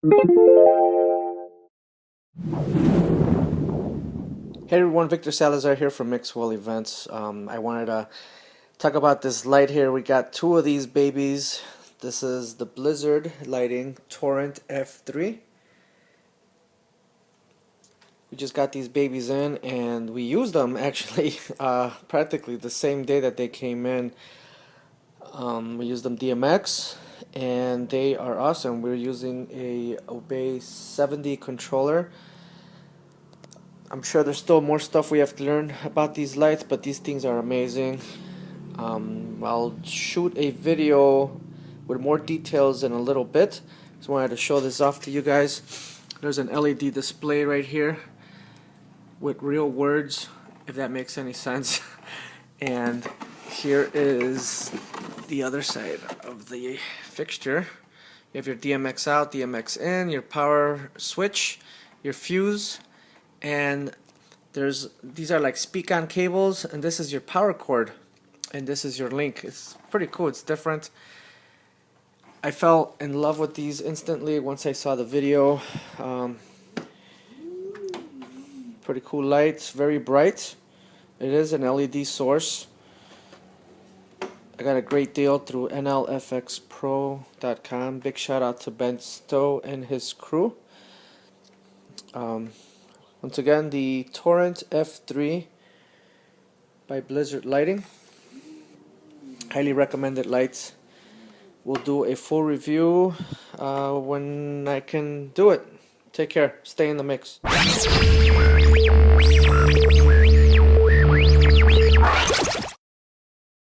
Hey everyone, Victor Salazar here from Mixwell Events. I wanted to talk about this light here. We got two of these babies. This is the Blizzard lighting Torrent F3. We just got these babies in and we used them actually practically the same day that they came in. We used them DMX and they are awesome. We're using a Obey 70 controller. I'm sure there's still more stuff we have to learn about these lights, but these things are amazing. I'll shoot a video with more details in a little bit. Just wanted to show this off to you guys. There's an LED display right here with real words, if that makes any sense. And here is the other side of the fixture. You have your DMX out, DMX in, your power switch, your fuse, and these are like speak-on cables, and this is your power cord, and this is your link. It's pretty cool. It's different. I fell in love with these instantly once I saw the video. Pretty cool lights, very bright. It is an LED source. I got a great deal through nlfxpro.com. Big shout out to Ben Stowe and his crew. Once again, the Torrent F3 by Blizzard Lighting. Highly recommended lights. We'll do a full review when I can do it. Take care. Stay in the mix.